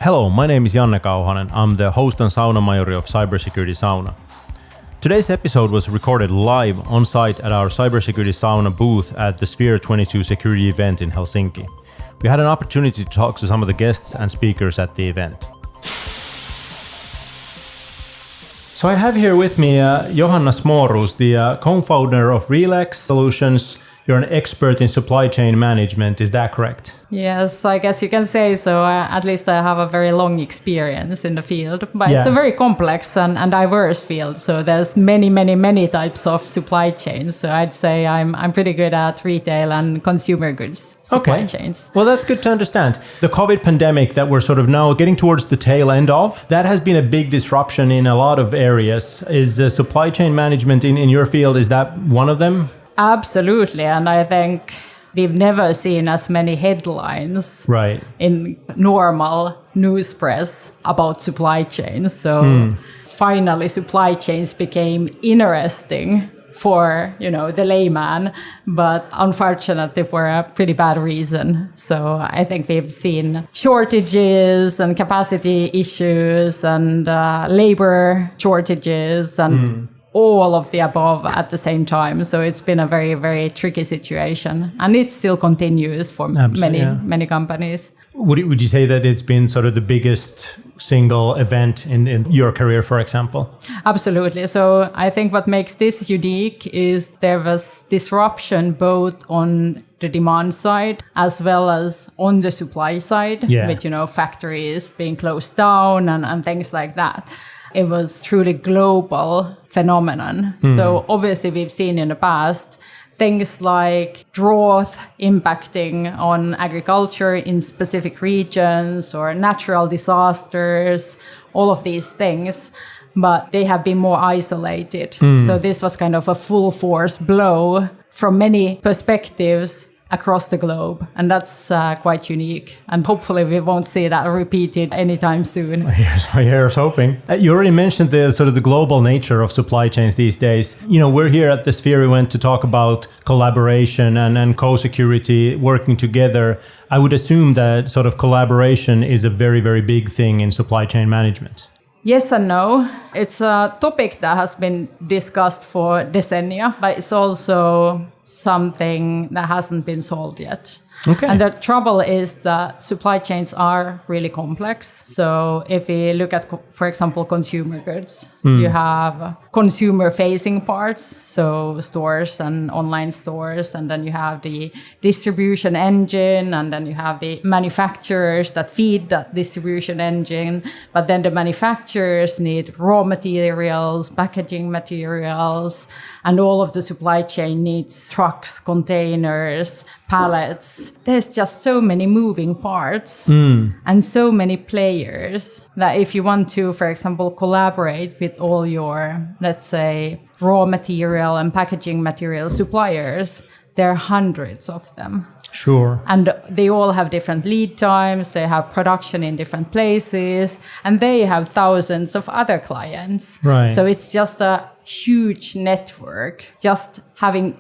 Hello, my name is Janne Kauhanen. I'm the host and sauna majori of Cybersecurity Sauna. Today's episode was recorded live on site at our Cybersecurity Sauna booth at the Sphere 22 security event in Helsinki. We had an opportunity to talk to some of the guests and speakers at the event. So I have here with me Johanna Småros, the co-founder of RELEX Solutions. You're an expert in supply chain management, is that correct? Yes, I guess you can say so. At least I have a very long experience in the field, but It's a very complex and diverse field. So there's many types of supply chains. So I'd say I'm pretty good at retail and consumer goods supply chains. Well, that's good to understand. The COVID pandemic that we're sort of now getting towards the tail end of, that has been a big disruption in a lot of areas. Is supply chain management in your field, is that one of them? Absolutely, and I think we've never seen as many headlines in normal news press about supply chains. So finally supply chains became interesting for, the layman, but unfortunately for a pretty bad reason. So I think we've seen shortages and capacity issues and labor shortages and all of the above at the same time. So it's been a very tricky situation, and it still continues for many companies. Would you say that it's been sort of the biggest single event in your career, for example? Absolutely. So I think what makes this unique is there was disruption both on the demand side as well as on the supply side, with factories being closed down and things like that. It was truly global phenomenon. So obviously we've seen in the past things like drought impacting on agriculture in specific regions or natural disasters, all of these things, but they have been more isolated. So this was kind of a full force blow from many perspectives across the globe, and that's quite unique, and hopefully we won't see that repeated anytime soon. Here's hoping. You already mentioned the sort of the global nature of supply chains these days. We're here at the Sphere event to talk about collaboration and co-security, working together. I would assume that sort of collaboration is a very big thing in supply chain management. Yes and no. It's a topic that has been discussed for decennia, but it's also something that hasn't been solved yet. Okay. And the trouble is that supply chains are really complex. So if we look at, for example, consumer goods, you have consumer-facing parts, so stores and online stores, and then you have the distribution engine, and then you have the manufacturers that feed that distribution engine. But then the manufacturers need raw materials, packaging materials, and all of the supply chain needs trucks, containers, pallets. There's just so many moving parts and so many players that if you want to, for example, collaborate with all your, let's say, raw material and packaging material suppliers, there are hundreds of them. Sure. And they all have different lead times, they have production in different places, and they have thousands of other clients. Right. So it's just a huge network. Just having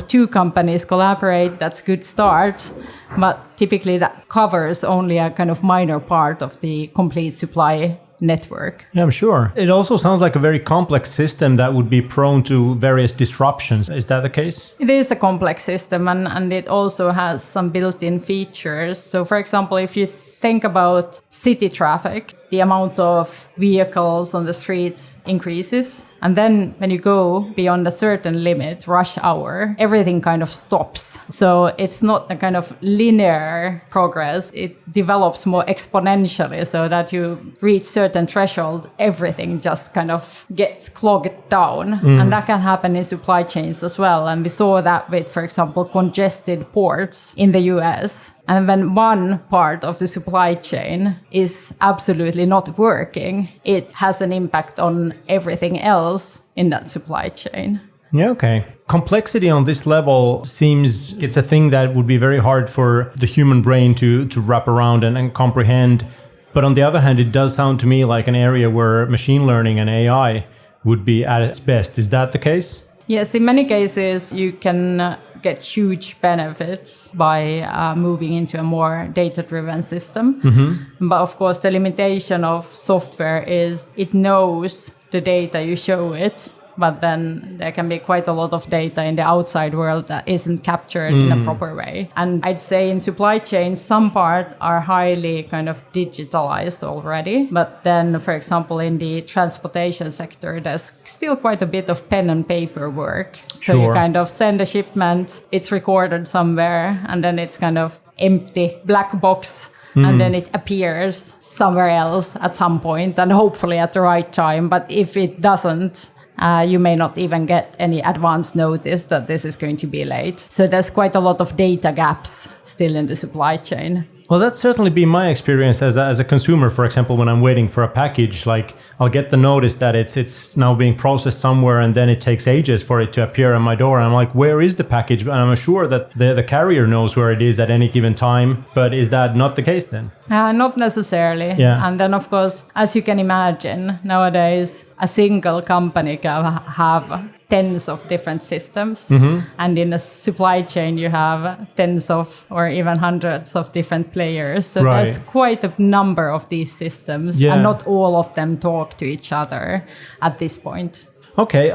two companies collaborate, that's a good start, but typically that covers only a kind of minor part of the complete supply network. Yeah, I'm sure. It also sounds like a very complex system that would be prone to various disruptions. Is that the case? It is a complex system, and it also has some built-in features. So for example, if you think about city traffic, the amount of vehicles on the streets increases. And then when you go beyond a certain limit, rush hour, everything kind of stops. So it's not a kind of linear progress. It develops more exponentially, so that you reach certain threshold, everything just kind of gets clogged down. And that can happen in supply chains as well. And we saw that with, for example, congested ports in the US. And when one part of the supply chain is absolutely not working, it has an impact on everything else in that supply chain. Yeah, okay. Complexity on this level seems it's a thing that would be very hard for the human brain to wrap around and comprehend. But on the other hand, it does sound to me like an area where machine learning and AI would be at its best. Is that the case? Yes, in many cases, you can get huge benefits by moving into a more data-driven system. But of course, the limitation of software is it knows the data you show it, but then there can be quite a lot of data in the outside world that isn't captured in a proper way. And I'd say in supply chain, some parts are highly kind of digitalized already. But then, for example, in the transportation sector, there's still quite a bit of pen and paper work. So you kind of send a shipment, it's recorded somewhere, and then it's kind of empty black box. And then it appears somewhere else at some point, and hopefully at the right time. But if it doesn't, you may not even get any advance notice that this is going to be late. So there's quite a lot of data gaps still in the supply chain. Well, that's certainly been my experience as a consumer. For example, when I'm waiting for a package, like I'll get the notice that it's now being processed somewhere, and then it takes ages for it to appear on my door. And I'm like, where is the package? And I'm sure that the carrier knows where it is at any given time. But is that not the case then? Not necessarily. Yeah. And then, of course, as you can imagine, nowadays, a single company can have tens of different systems. And in a supply chain, you have tens of or even hundreds of different players. So there's quite a number of these systems, and not all of them talk to each other at this point. Okay,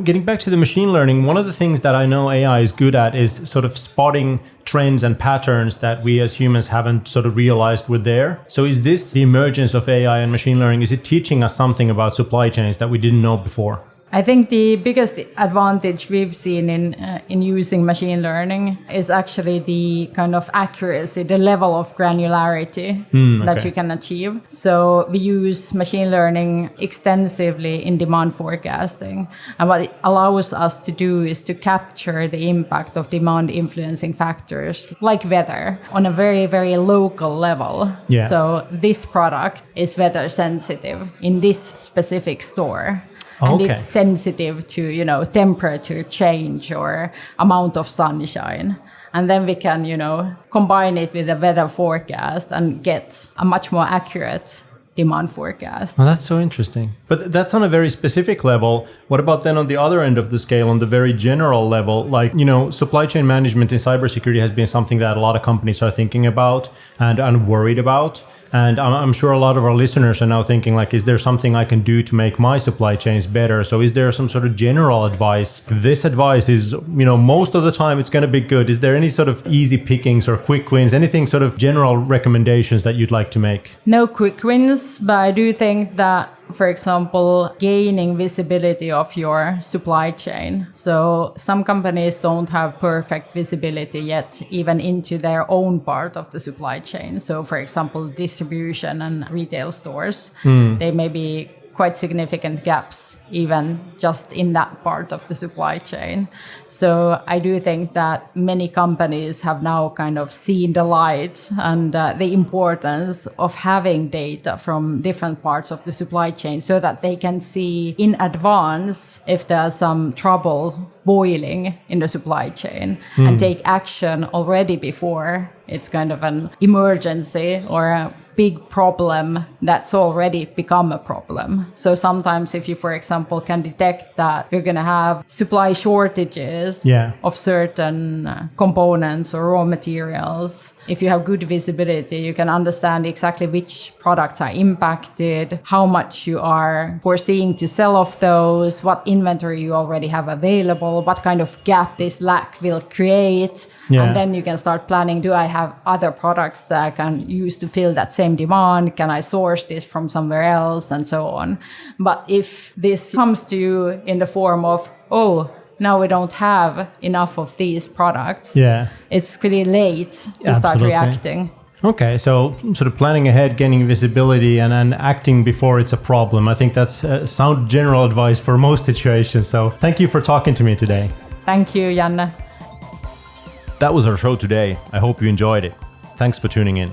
getting back to the machine learning, one of the things that I know AI is good at is sort of spotting trends and patterns that we as humans haven't sort of realized were there. So is this the emergence of AI and machine learning? Is it teaching us something about supply chains that we didn't know before? I think the biggest advantage we've seen in using machine learning is actually the kind of accuracy, the level of granularity that you can achieve. So we use machine learning extensively in demand forecasting. And what it allows us to do is to capture the impact of demand influencing factors like weather on a very, very local level. Yeah. So this product is weather sensitive in this specific store. And it's sensitive to, temperature change or amount of sunshine. And then we can, combine it with a weather forecast and get a much more accurate demand forecast. Well, that's so interesting. But that's on a very specific level. What about then on the other end of the scale, on the very general level? Like, supply chain management in cybersecurity has been something that a lot of companies are thinking about and worried about. And I'm sure a lot of our listeners are now thinking, like, is there something I can do to make my supply chains better? So is there some sort of general advice? This advice is, most of the time it's going to be good. Is there any sort of easy pickings or quick wins? Anything sort of general recommendations that you'd like to make? No quick wins, but I do think that, for example, gaining visibility of your supply chain. So some companies don't have perfect visibility yet, even into their own part of the supply chain. So, for example, distribution and retail stores, they may be quite significant gaps even just in that part of the supply chain. So I do think that many companies have now kind of seen the light and the importance of having data from different parts of the supply chain so that they can see in advance if there's some trouble boiling in the supply chain and take action already before it's kind of an emergency or a big problem that's already become a problem. So sometimes if you, for example, can detect that you're going to have supply shortages of certain components or raw materials, if you have good visibility, you can understand exactly which products are impacted, how much you are foreseeing to sell off those, what inventory you already have available, what kind of gap this lack will create. And then you can start planning, do I have other products that I can use to fill that same demand? Can I source this from somewhere else? And so on. But if this comes to you in the form of, now we don't have enough of these products, it's pretty late to start reacting. Okay, so sort of planning ahead, gaining visibility, and acting before it's a problem. I think that's sound general advice for most situations. So thank you for talking to me today. Thank you, Janne. That was our show today. I hope you enjoyed it. Thanks for tuning in.